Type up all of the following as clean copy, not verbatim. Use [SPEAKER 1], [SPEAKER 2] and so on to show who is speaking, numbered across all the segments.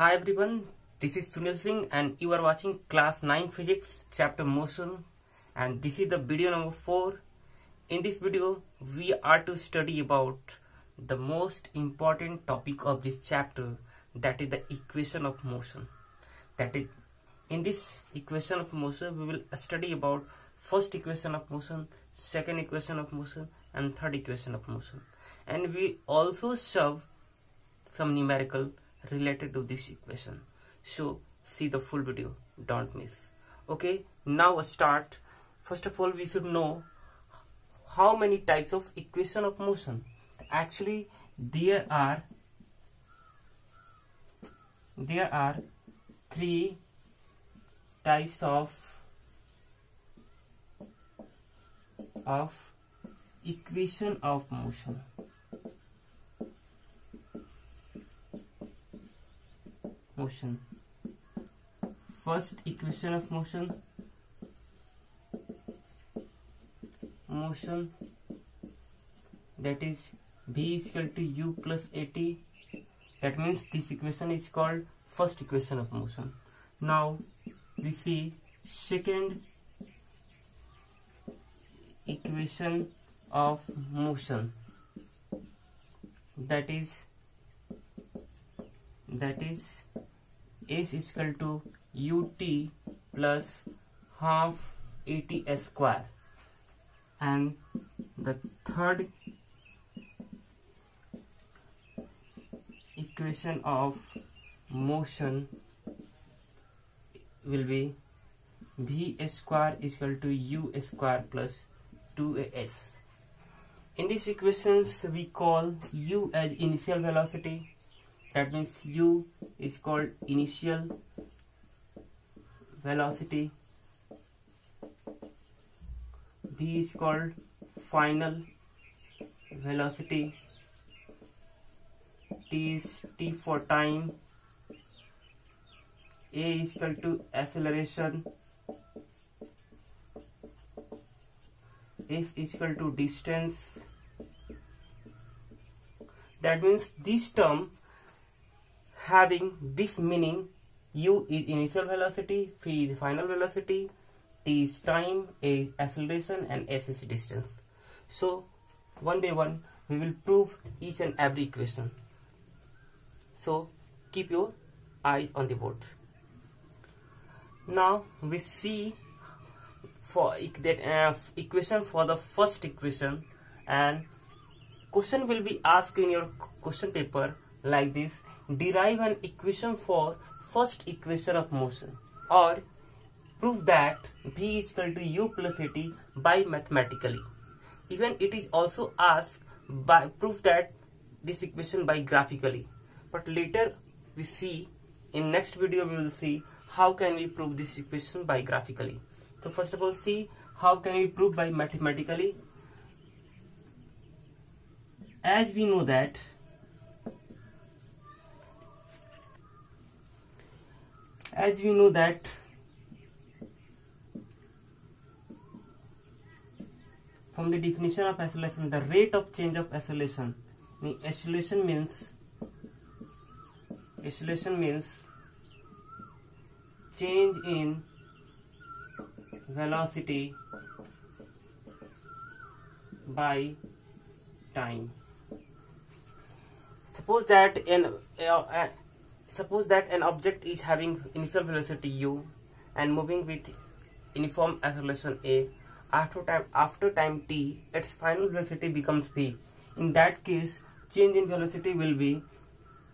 [SPEAKER 1] Hi everyone, this is Sunil Singh and you are watching class 9 physics chapter motion, and this is the video number 4. In this video we are to study about the most important topic of this chapter, that is the equation of motion. That is, in this equation of motion we will study about first equation of motion, second equation of motion and third equation of motion, and we also solve some numerical related to this equation. So see the full video, don't miss. Okay, now start. First of all, we should know how many types of equation of motion. Actually there are three types of equation of motion. First equation of motion that is V is equal to U plus AT. That means this equation is called first equation of motion. Now we see second equation of motion, that is S is equal to UT plus half AT square, and the third equation of motion will be V square is equal to U square plus 2AS. In these equations we call U as initial velocity. That means U is called initial velocity, V is called final velocity, T is T for time, A is equal to acceleration, F is equal to distance. That means this term having this meaning: U is initial velocity, V is final velocity, T is time, A is acceleration and S is distance. So one by one we will prove each and every equation. So keep your eye on the board. Now we see for that equation for the first equation, and question will be asked in your question paper like this: derive an equation for first equation of motion, or prove that V is equal to U plus AT by mathematically. Even it is also asked by prove that this equation by graphically, but later we see in next video we will see how can we prove this equation by graphically. So first of all, see how can we prove by mathematically. As we know that from the definition of acceleration, the rate of change of acceleration. Acceleration means change in velocity by time. Suppose that an object is having initial velocity U and moving with uniform acceleration A. After time t, its final velocity becomes v. In that case, change in velocity will be,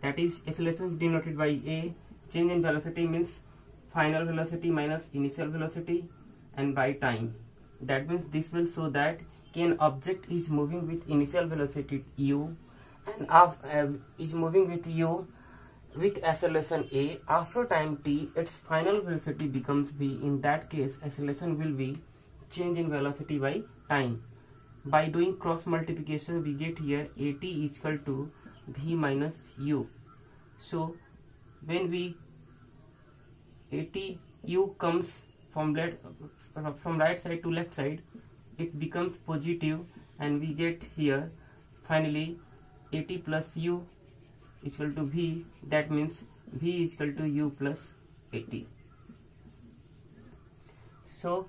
[SPEAKER 1] that is, acceleration is denoted by A. Change in velocity means final velocity minus initial velocity and by time. That means this will show that an object is moving with initial velocity u and is moving with u with acceleration A. After time t, its final velocity becomes v. In that case, acceleration will be change in velocity by time. By doing cross multiplication, we get here AT is equal to v minus u. So when we AT u comes from right side to left side, it becomes positive, and we get here finally AT plus u is equal to v, that means v is equal to u plus at. So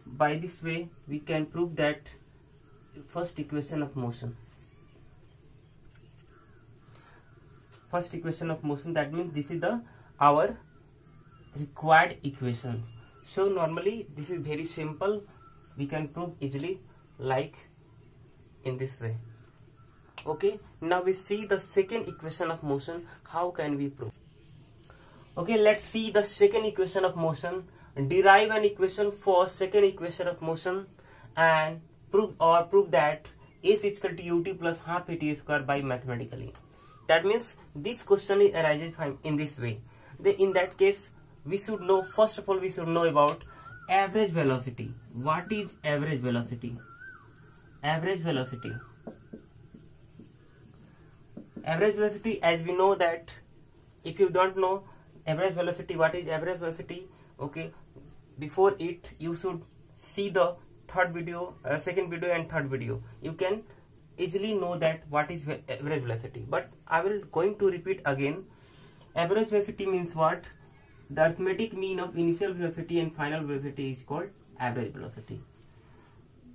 [SPEAKER 1] by this way we can prove that first equation of motion. First equation of motion, that means this is our required equation. So normally this is very simple, we can prove easily like in this way. Okay, now we see the second equation of motion. How can we prove? Okay, let's see the second equation of motion. Derive an equation for second equation of motion and prove that s is equal to ut plus half at square by mathematically. That means this question arises in this way. In that case, we should know, first of all, we should know about average velocity. What is average velocity? Average velocity. Average velocity, as we know that, if you don't know average velocity, what is average velocity? Okay, before it, you should see the third video, second video and third video. You can easily know that what is average velocity. But I will going to repeat again. Average velocity means what? The arithmetic mean of initial velocity and final velocity is called average velocity.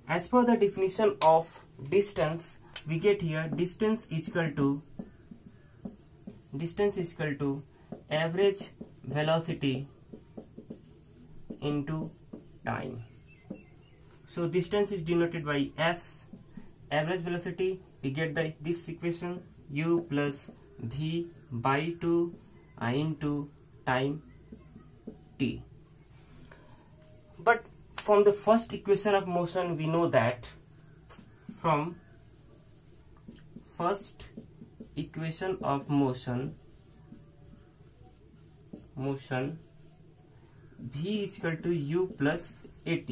[SPEAKER 1] As per the definition of distance, we get here distance is equal to average velocity into time. So distance is denoted by s. Average velocity, we get this equation, u plus v by 2 into time t. But from the first equation of motion, we know that from first equation of motion v is equal to u plus at.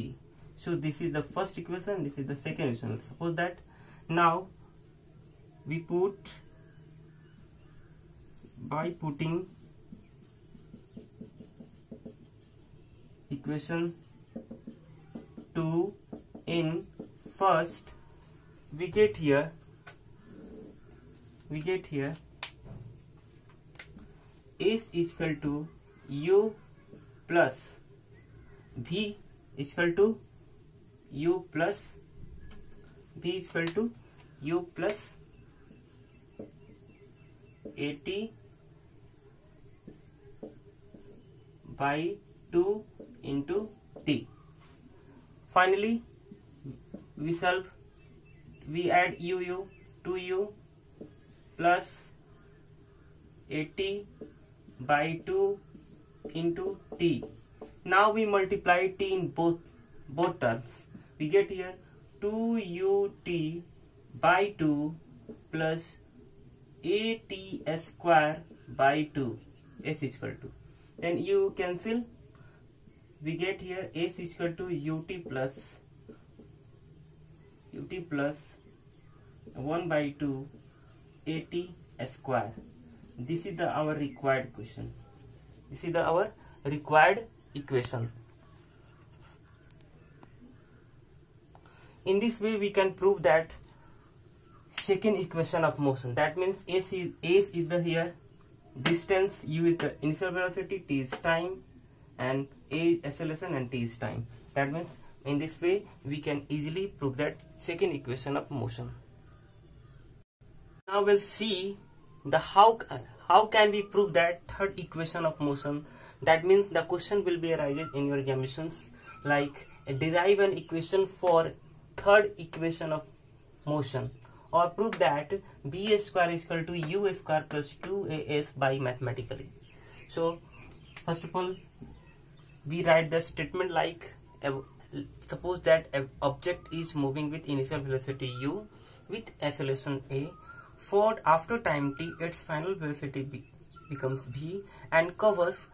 [SPEAKER 1] So this is the first equation, this is the second equation. Suppose that now we put, by putting equation 2 in first, we get here s is equal to u plus v is equal to u plus at by 2 into t. Finally, we add u, 2u plus at by 2 into t. Now we multiply t in both terms. We get here 2ut by 2 plus at square by 2, s is equal to. Then you cancel. We get here s is equal to ut plus 1 by 2 at square. This is our required equation. This is our required equation. In this way, we can prove that second equation of motion. That means s is the here distance, u is the initial velocity, t is time, and a is acceleration and t is time. That means in this way we can easily prove that second equation of motion. Now we'll see the how can we prove that third equation of motion. That means the question will be arises in your examinations like derive an equation for third equation of motion, or prove that b square is equal to u square plus 2as by mathematically. So first of all, we write the statement like, suppose that an object is moving with initial velocity u with acceleration a. For after time t, its final velocity becomes v and covers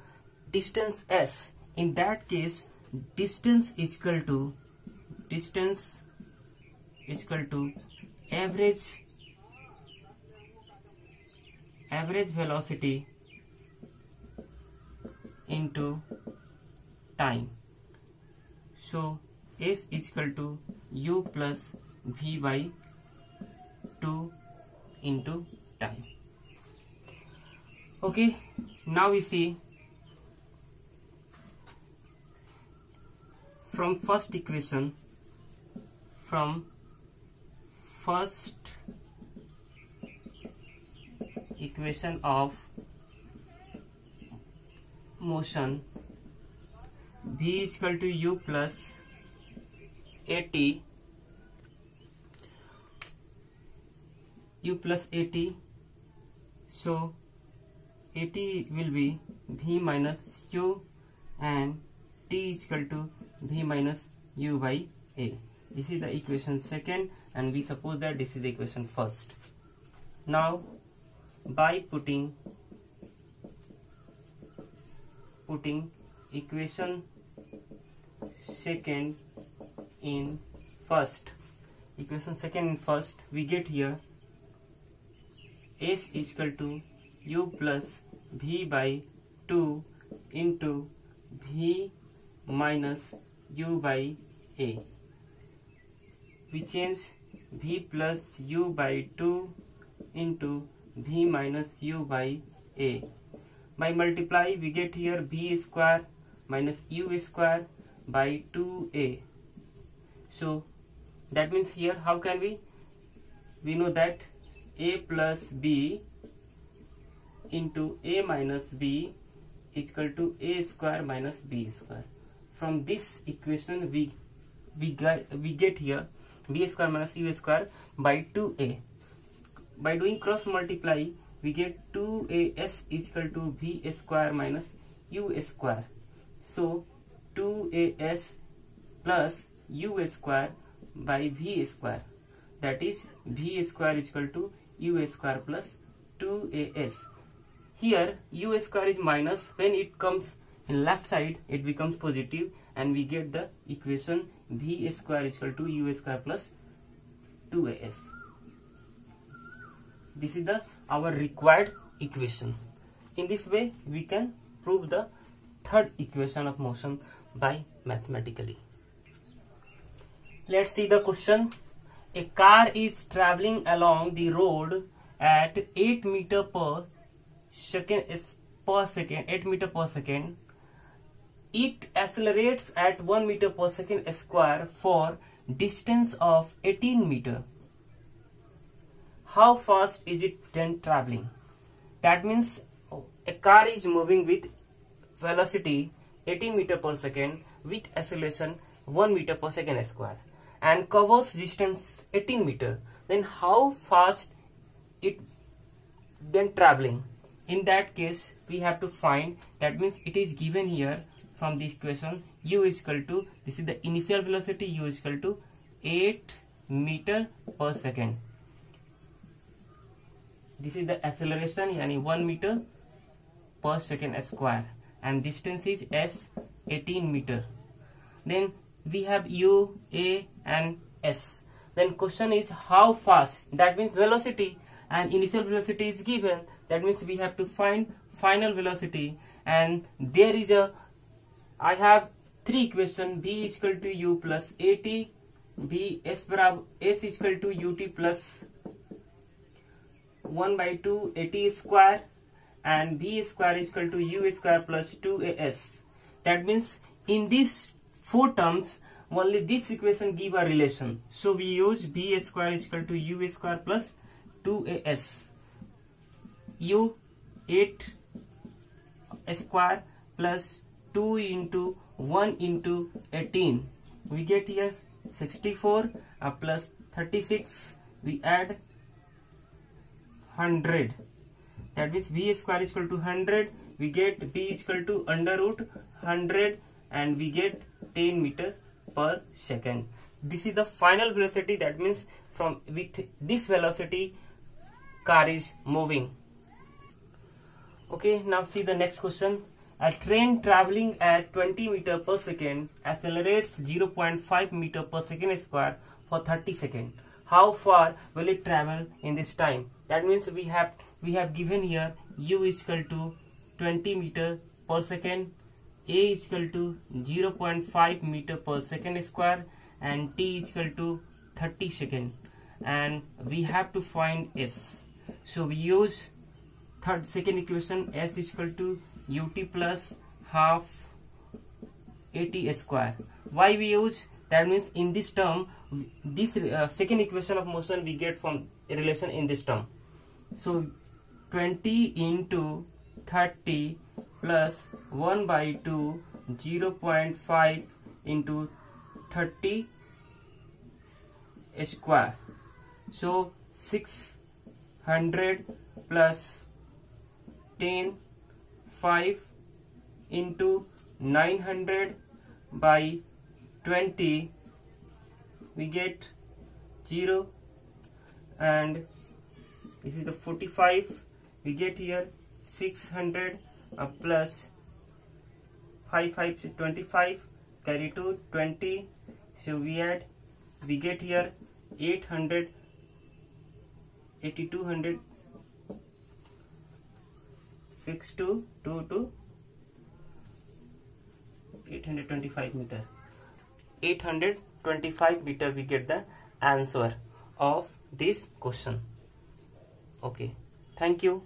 [SPEAKER 1] distance s. In that case, distance is equal to average velocity into time. So s is equal to u plus v by 2 into time. Okay, now we see from first equation of motion, v is equal to u plus at, so at will be v minus u and t is equal to v minus u by a. This is the equation second, and we suppose that this is the equation first. Now by putting equation second in first, we get here s is equal to u plus v by 2 into v minus u by a. We change v plus u by 2 into v minus u by a. By multiply, we get here v square minus u square by 2a. So that means here how can we know that a plus b into a minus b is equal to a square minus b square. From this equation we get here b square minus u square by 2a. By doing cross multiply, we get 2as is equal to v square minus u square. So 2as plus u square by v square, that is v square is equal to u square plus 2as. Here u square is minus, when it comes in left side it becomes positive, and we get the equation v square is equal to u square plus 2as. This is our required equation. In this way we can prove the third equation of motion by mathematically. Let's see the question. A car is traveling along the road at 8 meter per second. 8 meter per second. It accelerates at 1 meter per second square for distance of 18 meter. How fast is it then traveling? That means a car is moving with velocity 18 meter per second with acceleration 1 meter per second square and covers distance 18 meter. Then how fast it then traveling? In that case we have to find, that means it is given here from this equation u is equal to, this is the initial velocity, u is equal to 8 meter per second. This is the acceleration, yani 1 meter per second square, and distance is s 18 meter. Then we have u, a and s. Then question is how fast, that means velocity and initial velocity is given, that means we have to find final velocity, and there is I have three equations, v is equal to u plus at, v s is equal to ut plus 1 by 2 at square, and v square is equal to u square plus 2as. That means in these four terms only this equation give a relation, so we use v square is equal to u square plus 2as. u 8 square plus 2 into 1 into 18, we get here 64 plus 36, we add 100, that means v square is equal to 100, we get v is equal to under root 100, and we get 10 meter per second. This is the final velocity, that means from with this velocity car is moving. Okay, now see the next question. A train traveling at 20 meter per second accelerates 0.5 meter per second square for 30 seconds. How far will it travel in this time? That means we have given here u is equal to 20 meter per second, a is equal to 0.5 meter per second square, and t is equal to 30 seconds, and we have to find s. So we use second equation, s is equal to ut plus half at square. Why we use? That means in this term, this second equation of motion we get from a relation in this term. So 20 into 30 plus 1 by 2, 0.5 into 30 square. So 600 plus 10, 5 into 900 by 20, we get 0, and this is the 45, we get here 600 plus 5, 25, carry to 20, so we add, we get here 800, 8200, 6 to 2 to 825 meter. 825 meter we get the answer of this question. Okay, thank you.